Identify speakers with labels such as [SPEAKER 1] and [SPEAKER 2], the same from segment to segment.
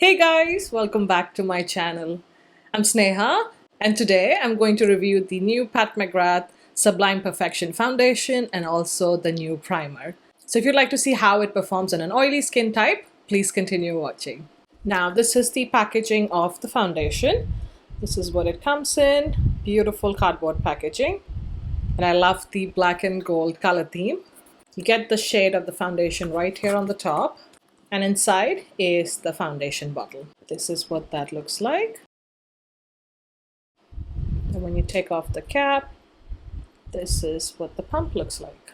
[SPEAKER 1] Hey guys, welcome back to my channel. I'm Sneha and today I'm going to review the new Pat Mcgrath Sublime Perfection foundation and also the new primer. So if you'd like to see how it performs on an oily skin type, please continue watching. Now this is the packaging of the foundation. This is what it comes in, beautiful cardboard packaging. And I love the black and gold color theme. You get the shade of the foundation right here on the top. And inside is the foundation bottle. This is what that looks like. And when you take off the cap, this is what the pump looks like.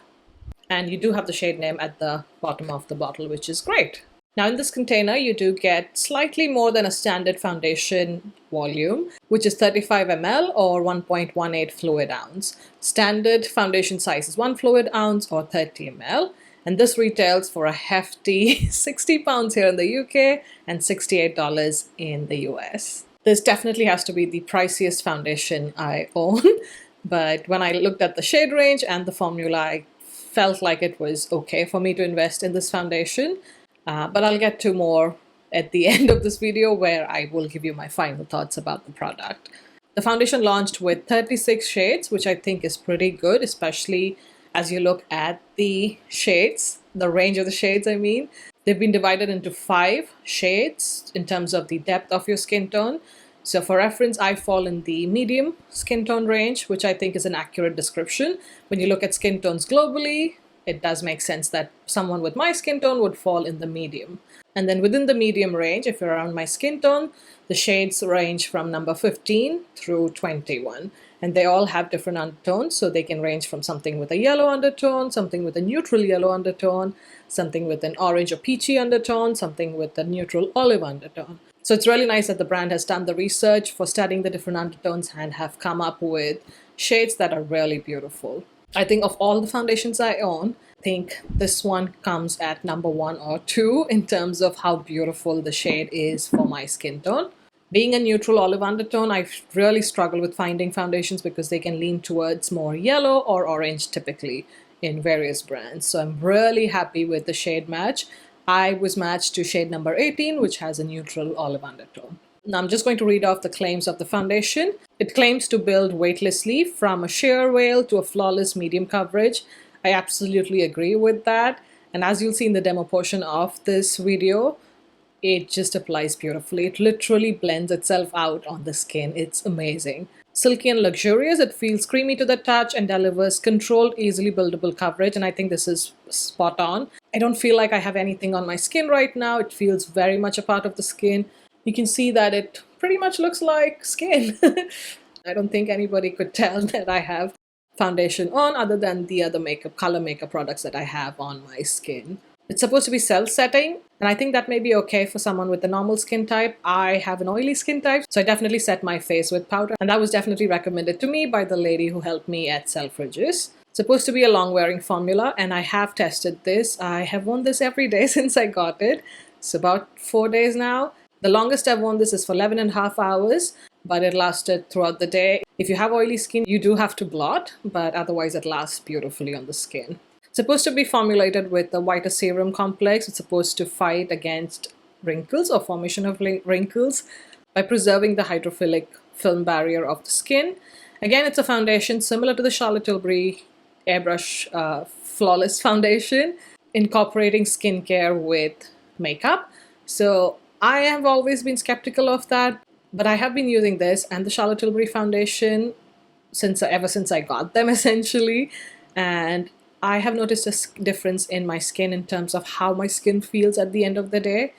[SPEAKER 1] And you do have the shade name at the bottom of the bottle, which is great. Now in this container, you do get slightly more than a standard foundation volume, which is 35 ml or 1.18 fluid ounce. Standard foundation size is 1 fluid ounce or 30 ml. And this retails for a hefty £60 here in the UK and $68 in the US. This definitely has to be the priciest foundation I own. But when I looked at the shade range and the formula, I felt like it was okay for me to invest in this foundation. But I'll get to more at the end of this video where I will give you my final thoughts about the product. The foundation launched with 36 shades, which I think is pretty good, especially as you look at the shades, the range of the shades I mean. They've been divided into 5 shades in terms of the depth of your skin tone. So for reference, I fall in the medium skin tone range, which I think is an accurate description. When you look at skin tones globally, it does make sense that someone with my skin tone would fall in the medium. And then within the medium range, if you're around my skin tone, the shades range from number 15 through 21. And they all have different undertones, so they can range from something with a yellow undertone, something with a neutral yellow undertone, something with an orange or peachy undertone, something with a neutral olive undertone. So it's really nice that the brand has done the research for studying the different undertones and have come up with shades that are really beautiful. I think of all the foundations I own, I think this one comes at number 1 or 2 in terms of how beautiful the shade is for my skin tone. Being a neutral olive undertone, I really struggle with finding foundations because they can lean towards more yellow or orange typically in various brands. So I'm really happy with the shade match. I was matched to shade number 18, which has a neutral olive undertone. Now I'm just going to read off the claims of the foundation. It claims to build weightlessly from a sheer veil to a flawless medium coverage. I absolutely agree with that. And as you'll see in the demo portion of this video, it just applies beautifully. It literally blends itself out on the skin. It's amazing. Silky and luxurious, it feels creamy to the touch and delivers controlled, easily buildable coverage. And I think this is spot on. I don't feel like I have anything on my skin right now. It feels very much a part of the skin. You can see that it pretty much looks like skin. I don't think anybody could tell that I have foundation on other than the other color makeup products that I have on my skin. It's supposed to be self-setting, and I think that may be okay for someone with a normal skin type. I have an oily skin type, so I definitely set my face with powder, and that was definitely recommended to me by the lady who helped me at Selfridges. It's supposed to be a long-wearing formula, and I have tested this. I have worn this every day since I got it. It's about 4 days now. The longest I've worn this is for 11.5 hours, but it lasted throughout the day. If you have oily skin, you do have to blot, but otherwise it lasts beautifully on the skin. It's supposed to be formulated with the whiter serum complex. It's supposed to fight against wrinkles or formation of wrinkles by preserving the hydrophilic film barrier of the skin. Again, it's a foundation similar to the Charlotte Tilbury Airbrush Flawless Foundation, incorporating skincare with makeup. So I have always been skeptical of that, but I have been using this and the Charlotte Tilbury foundation ever since I got them essentially. And I have noticed a difference in my skin in terms of how my skin feels at the end of the day.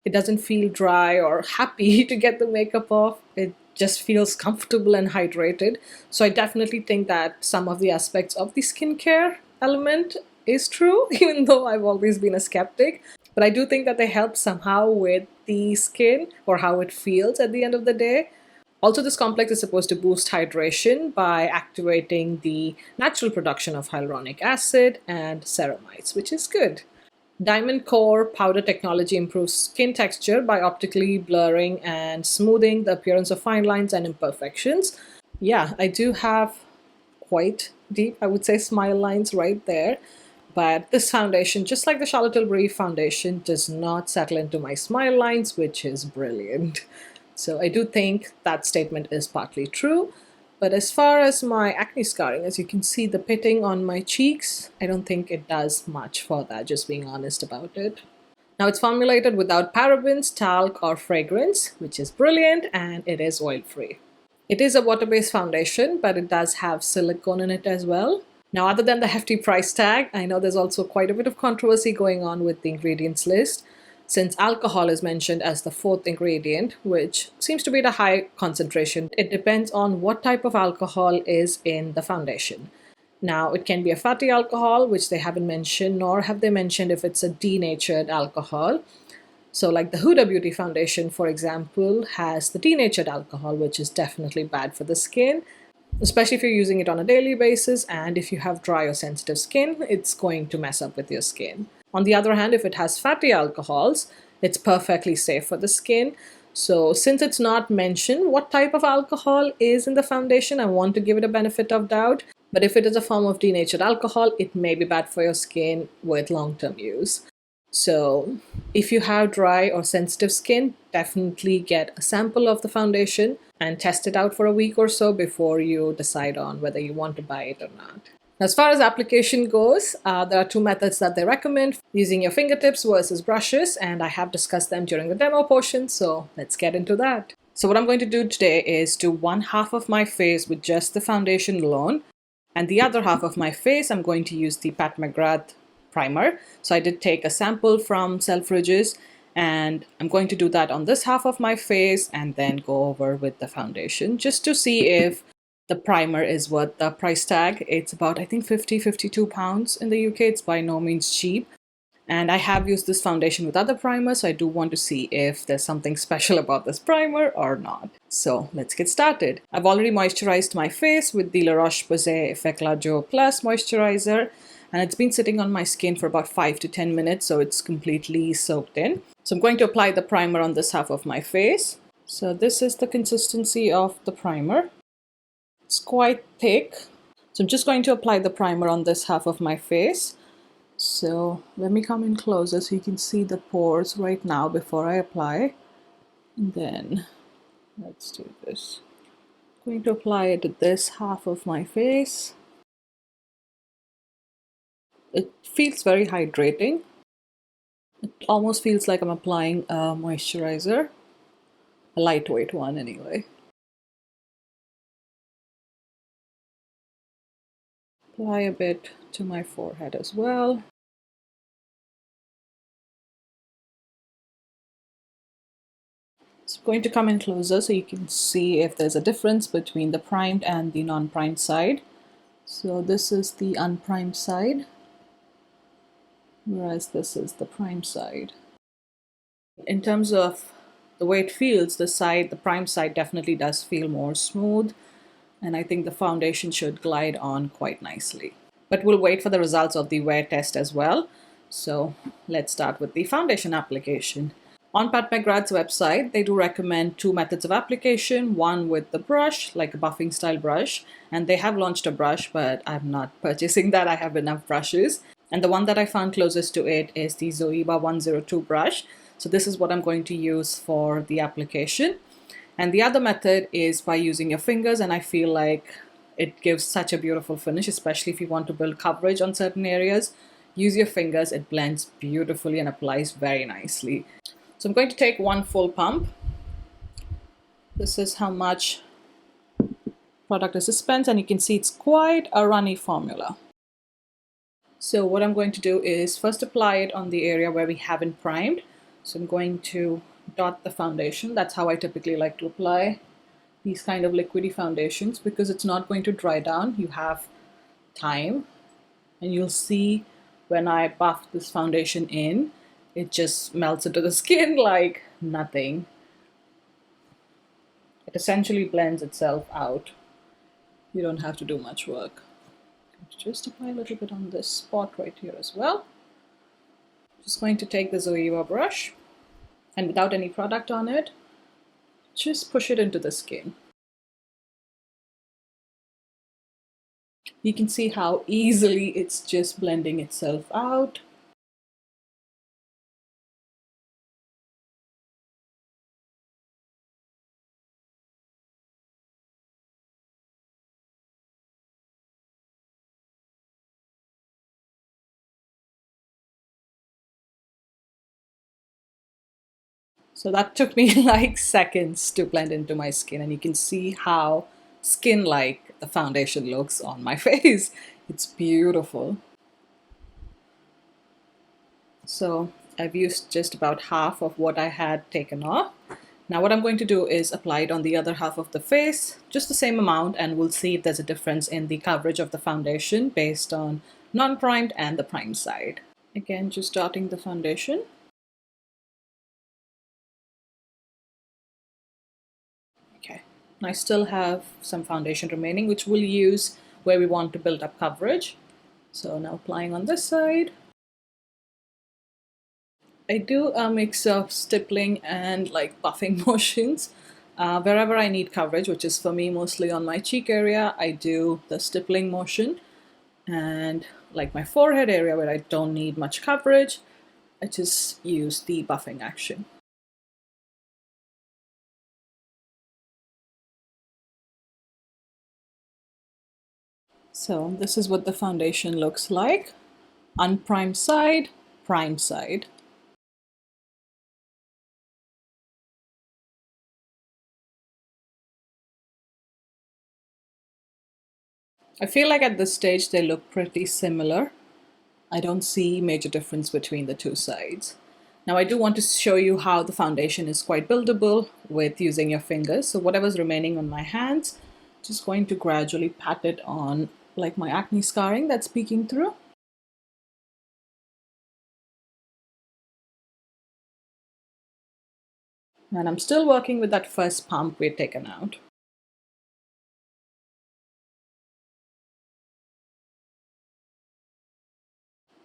[SPEAKER 1] It doesn't feel dry or happy to get the makeup off. It just feels comfortable and hydrated. So I definitely think that some of the aspects of the skincare element is true, even though I've always been a skeptic. But I do think that they help somehow with the skin or how it feels at the end of the day. Also, this complex is supposed to boost hydration by activating the natural production of hyaluronic acid and ceramides, which is good. Diamond Core powder technology improves skin texture by optically blurring and smoothing the appearance of fine lines and imperfections. Yeah, I do have quite deep, I would say, smile lines right there. But this foundation, just like the Charlotte Tilbury foundation, does not settle into my smile lines, which is brilliant. So I do think that statement is partly true. But as far as my acne scarring, as you can see the pitting on my cheeks, I don't think it does much for that, just being honest about it. Now it's formulated without parabens, talc, or fragrance, which is brilliant, and it is oil-free. It is a water-based foundation, but it does have silicone in it as well. Now, other than the hefty price tag, I know there's also quite a bit of controversy going on with the ingredients list, since alcohol is mentioned as the fourth ingredient, which seems to be the high concentration. It depends on what type of alcohol is in the foundation. Now, it can be a fatty alcohol, which they haven't mentioned, nor have they mentioned if it's a denatured alcohol. So like the Huda Beauty foundation, for example, has the denatured alcohol, which is definitely bad for the skin, especially if you're using it on a daily basis, and if you have dry or sensitive skin, it's going to mess up with your skin. On the other hand, if it has fatty alcohols, it's perfectly safe for the skin. So since it's not mentioned what type of alcohol is in the foundation, I want to give it a benefit of doubt. But if it is a form of denatured alcohol, it may be bad for your skin with long-term use. So if you have dry or sensitive skin, definitely get a sample of the foundation and test it out for a week or so before you decide on whether you want to buy it or not. As far as application goes, there are two methods that they recommend, using your fingertips versus brushes, and I have discussed them during the demo portion, so let's get into that. So what I'm going to do today is do one half of my face with just the foundation alone, and the other half of my face I'm going to use the Pat Mcgrath primer. So I did take a sample from Selfridges, and I'm going to do that on this half of my face and then go over with the foundation just to see if the primer is worth the price tag. It's about, I think, 52 pounds in the UK. It's by no means cheap. And I have used this foundation with other primers, so I do want to see if there's something special about this primer or not. So let's get started. I've already moisturized my face with the La Roche-Posay Effect La Joe Plus moisturizer, and it's been sitting on my skin for about 5 to 10 minutes, so it's completely soaked in. So I'm going to apply the primer on this half of my face. So this is the consistency of the primer. It's quite thick. So I'm just going to apply the primer on this half of my face. So let me come in closer so you can see the pores right now before I apply. And then let's do this. I'm going to apply it to this half of my face. It feels very hydrating. It almost feels like I'm applying a moisturizer, a lightweight one anyway. Apply a bit to my forehead as well. So I'm going to come in closer so you can see if there's a difference between the primed and the non-primed side. So this is the unprimed side, whereas this is the primed side. In terms of the way it feels, the primed side definitely does feel more smooth, and I think the foundation should glide on quite nicely. But we'll wait for the results of the wear test as well. So let's start with the foundation application. On Pat Mcgrath's website, they do recommend two methods of application, one with the brush, like a buffing style brush, and they have launched a brush, but I'm not purchasing that. I have enough brushes. And the one that I found closest to it is the Zoeva 102 brush. So this is what I'm going to use for the application. And the other method is by using your fingers, and I feel like it gives such a beautiful finish, especially if you want to build coverage on certain areas. Use your fingers, it blends beautifully and applies very nicely. So I'm going to take one full pump. This is how much product is dispensed, and you can see it's quite a runny formula. So what I'm going to do is first apply it on the area where we haven't primed. So I'm going to dot the foundation. That's how I typically like to apply these kind of liquidy foundations, because it's not going to dry down. You have time, and you'll see when I buff this foundation in, it just melts into the skin like nothing. It essentially blends itself out. You don't have to do much work. Just apply a little bit on this spot right here as well. Just going to take the Zoeva brush, and without any product on it, just push it into the skin. You can see how easily it's just blending itself out. So that took me like seconds to blend into my skin, and you can see how skin-like the foundation looks on my face. It's beautiful. So I've used just about half of what I had taken off. Now what I'm going to do is apply it on the other half of the face, just the same amount, and we'll see if there's a difference in the coverage of the foundation based on non-primed and the primed side. Again, just dotting the foundation. Okay, I still have some foundation remaining, which we'll use where we want to build up coverage. So now applying on this side. I do a mix of stippling and like buffing motions. Wherever I need coverage, which is for me mostly on my cheek area, I do the stippling motion. And like my forehead area where I don't need much coverage, I just use the buffing action. So this is what the foundation looks like. Unprimed side, primed side. I feel like at this stage they look pretty similar. I don't see major difference between the two sides. Now I do want to show you how the foundation is quite buildable with using your fingers. So whatever's remaining on my hands, just going to gradually pat it on like my acne scarring that's peeking through. And I'm still working with that first pump we'd taken out.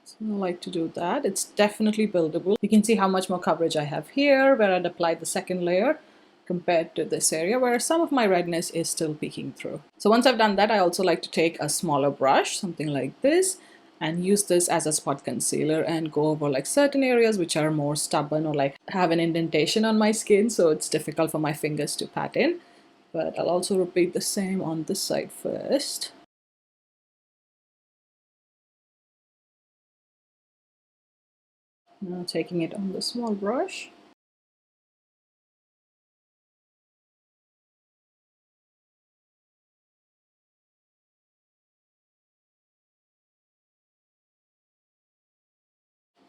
[SPEAKER 1] So I like to do that. It's definitely buildable. You can see how much more coverage I have here where I'd applied the second layer compared to this area where some of my redness is still peeking through. So once I've done that, I also like to take a smaller brush, something like this, and use this as a spot concealer and go over like certain areas which are more stubborn or like have an indentation on my skin, so it's difficult for my fingers to pat in. But I'll also repeat the same on this side first. Now taking it on the small brush.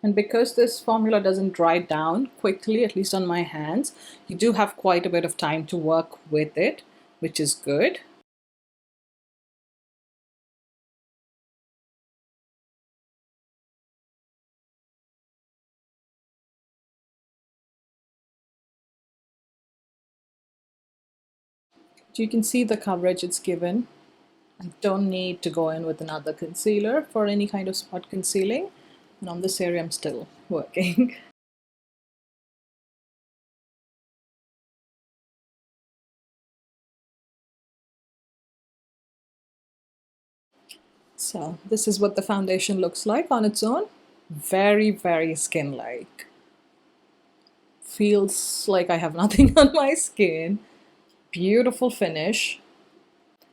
[SPEAKER 1] And because this formula doesn't dry down quickly, at least on my hands, you do have quite a bit of time to work with it, which is good. So you can see the coverage it's given. I don't need to go in with another concealer for any kind of spot concealing. And on this area, I'm still working. So this is what the foundation looks like on its own. Very, very skin-like. Feels like I have nothing on my skin. Beautiful finish.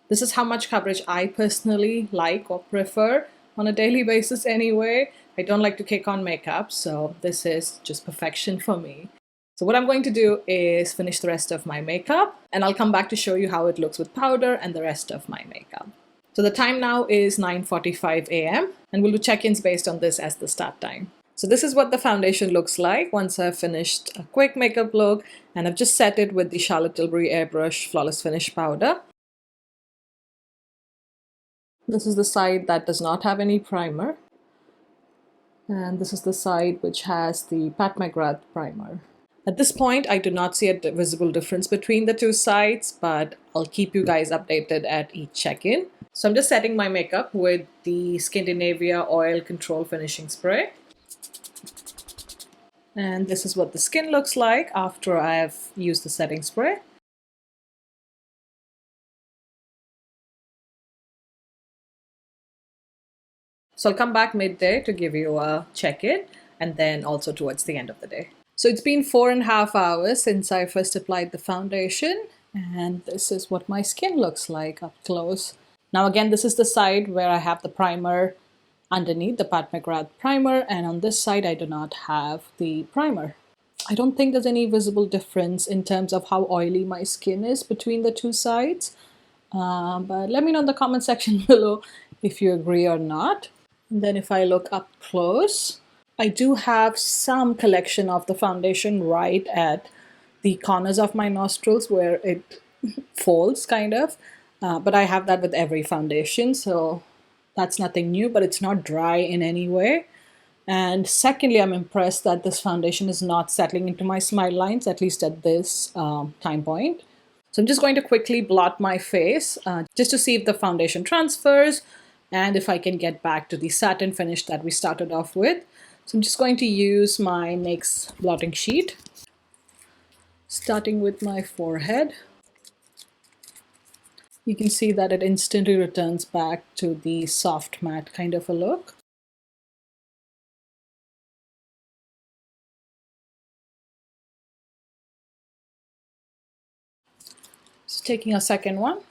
[SPEAKER 1] This is how much coverage I personally like or prefer on a daily basis anyway. I don't like to kick on makeup, so this is just perfection for me. So what I'm going to do is finish the rest of my makeup, and I'll come back to show you how it looks with powder and the rest of my makeup. So the time now is 9:45 a.m. and we'll do check-ins based on this as the start time. So this is what the foundation looks like once I've finished a quick makeup look, and I've just set it with the Charlotte Tilbury Airbrush Flawless Finish Powder. This is the side that does not have any primer. And this is the side which has the Pat Mcgrath primer. At this point, I do not see a visible difference between the two sides, but I'll keep you guys updated at each check-in. So I'm just setting my makeup with the Skintone Oil Control Finishing Spray. And this is what the skin looks like after I've used the setting spray. So I'll come back midday to give you a check-in, and then also towards the end of the day. So it's been 4.5 hours since I first applied the foundation, and this is what my skin looks like up close. Now again, this is the side where I have the primer underneath, the Pat Mcgrath primer, and on this side I do not have the primer. I don't think there's any visible difference in terms of how oily my skin is between the two sides, but let me know in the comment section below if you agree or not. And then if I look up close, I do have some collection of the foundation right at the corners of my nostrils where it folds kind of, but I have that with every foundation, so that's nothing new, but it's not dry in any way. And secondly, I'm impressed that this foundation is not settling into my smile lines, at least at this time point. So I'm just going to quickly blot my face just to see if the foundation transfers and if I can get back to the satin finish that we started off with. So I'm just going to use my NYX blotting sheet, starting with my forehead. You can see that it instantly returns back to the soft matte kind of a look. So taking a second one.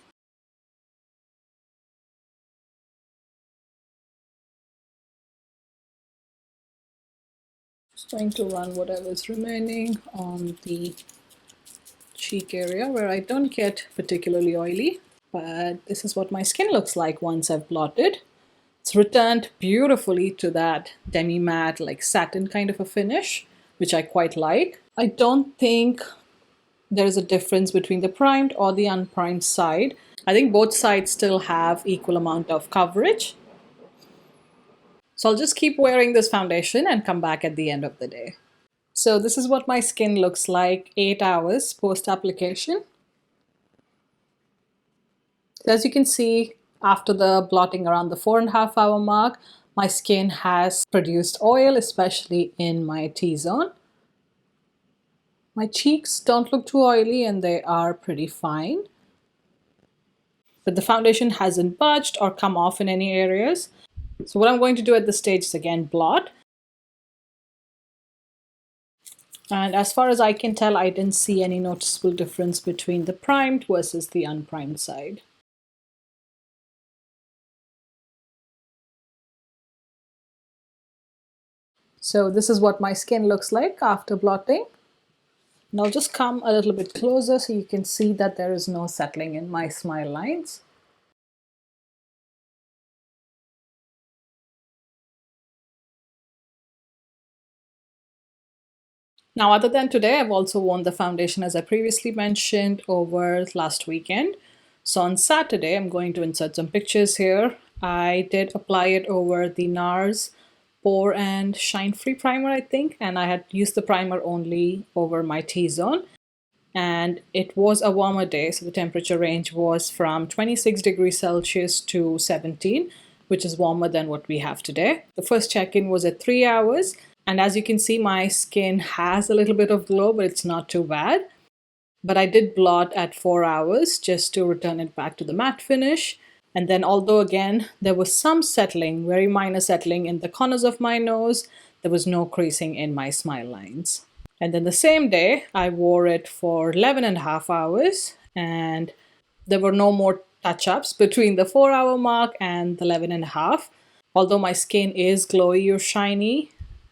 [SPEAKER 1] Just going to run whatever is remaining on the cheek area where I don't get particularly oily. But this is what my skin looks like once I've blotted. It's returned beautifully to that demi-matte, like satin kind of a finish, which I quite like. I don't think there is a difference between the primed or the unprimed side. I think both sides still have equal amount of coverage. So I'll just keep wearing this foundation and come back at the end of the day. So this is what my skin looks like 8 hours post application. As you can see, after the blotting around the 4.5 hour mark, my skin has produced oil, especially in my T-zone. My cheeks don't look too oily and they are pretty fine. But the foundation hasn't budged or come off in any areas. So what I'm going to do at this stage is again blot. And as far as I can tell, I didn't see any noticeable difference between the primed versus the unprimed side. So this is what my skin looks like after blotting. And I'll just come a little bit closer so you can see that there is no settling in my smile lines. Now, other than today, I've also worn the foundation, as I previously mentioned, over last weekend. So on Saturday, I'm going to insert some pictures here. I did apply it over the NARS Pore and Shine Free Primer, I think, and I had used the primer only over my T-zone. And it was a warmer day, so the temperature range was from 26 degrees Celsius to 17, which is warmer than what we have today. The first check-in was at 3 hours. And as you can see, my skin has a little bit of glow, but it's not too bad. But I did blot at 4 hours just to return it back to the matte finish. And then although again, there was some settling, very minor settling in the corners of my nose, there was no creasing in my smile lines. And then the same day, I wore it for 11.5 hours and there were no more touch-ups between the 4 hour mark and the 11.5. Although my skin is glowy or shiny,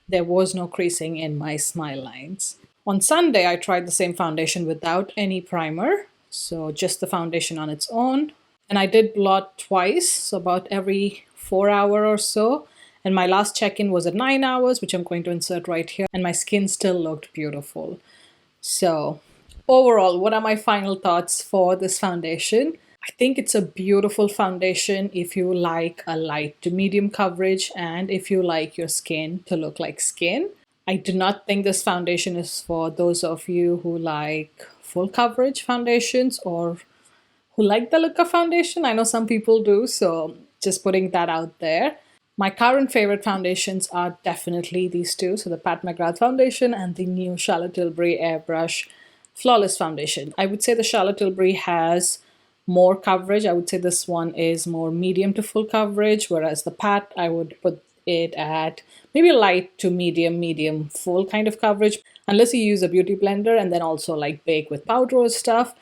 [SPEAKER 1] there was no creasing in my smile lines. On Sunday, I tried the same foundation without any primer, so just the foundation on its own. And I did blot twice, so about every 4 hour or so. And my last check-in was at 9 hours, which I'm going to insert right here. And my skin still looked beautiful. So overall, what are my final thoughts for this foundation? I think it's a beautiful foundation if you like a light to medium coverage and if you like your skin to look like skin. I do not think this foundation is for those of you who like full coverage foundations or who like the look of foundation. I know some people do, so just putting that out there. My current favorite foundations are definitely these two, so the Pat Mcgrath foundation and the new Charlotte Tilbury Airbrush Flawless foundation. I would say the Charlotte Tilbury has more coverage. I would say this one is more medium to full coverage, whereas the Pat, I would put it at maybe light to medium full kind of coverage. Unless you use a beauty blender and then also like bake with powder or stuff,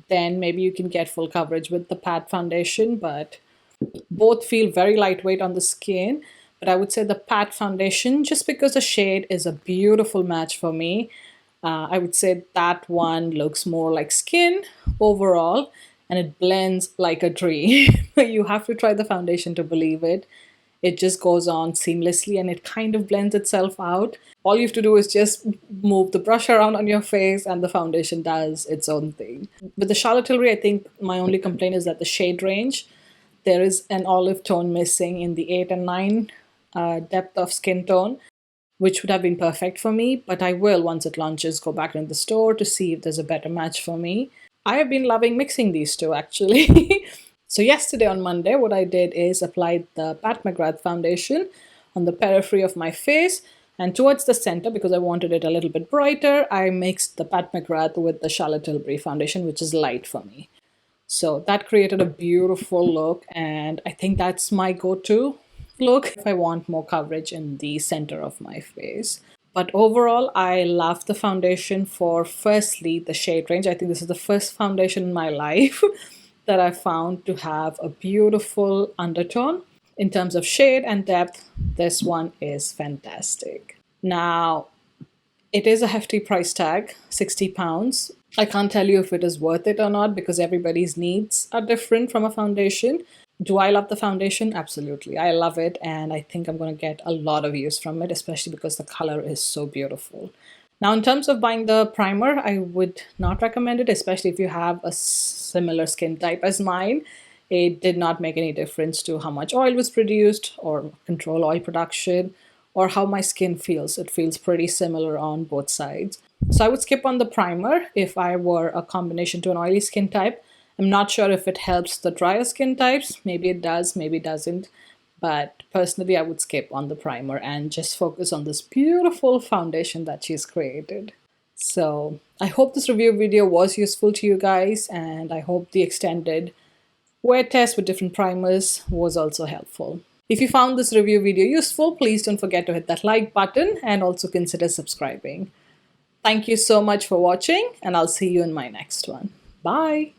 [SPEAKER 1] then maybe you can get full coverage with the Pat foundation. But both feel very lightweight on the skin. But I would say the Pat foundation, just because the shade is a beautiful match for me, I would say that one looks more like skin overall, and it blends like a dream. You have to try the foundation to believe it. It just goes on seamlessly and it kind of blends itself out. All you have to do is just move the brush around on your face and the foundation does its own thing. With the Charlotte Tilbury, I think my only complaint is that the shade range, there is an olive tone missing in the 8 and 9 depth of skin tone, which would have been perfect for me, but I will, once it launches, go back in the store to see if there's a better match for me. I have been loving mixing these two actually. So yesterday on Monday, what I did is applied the Pat Mcgrath foundation on the periphery of my face, and towards the center, because I wanted it a little bit brighter, I mixed the Pat Mcgrath with the Charlotte Tilbury foundation, which is light for me. So that created a beautiful look, and I think that's my go-to look if I want more coverage in the center of my face. But overall, I love the foundation for, firstly, the shade range. I think this is the first foundation in my life that I found to have a beautiful undertone. In terms of shade and depth, this one is fantastic. Now, it is a hefty price tag, £60. I can't tell you if it is worth it or not because everybody's needs are different from a foundation. Do I love the foundation? Absolutely. I love it, and I think I'm going to get a lot of use from it, especially because the color is so beautiful. Now, in terms of buying the primer, I would not recommend it, especially if you have a similar skin type as mine. It did not make any difference to how much oil was produced or control oil production or how my skin feels. It feels pretty similar on both sides. So I would skip on the primer if I were a combination to an oily skin type. I'm not sure if it helps the drier skin types. Maybe it does, maybe it doesn't. But personally, I would skip on the primer and just focus on this beautiful foundation that she's created. So I hope this review video was useful to you guys, and I hope the extended wear test with different primers was also helpful. If you found this review video useful, please don't forget to hit that like button and also consider subscribing. Thank you so much for watching, and I'll see you in my next one. Bye!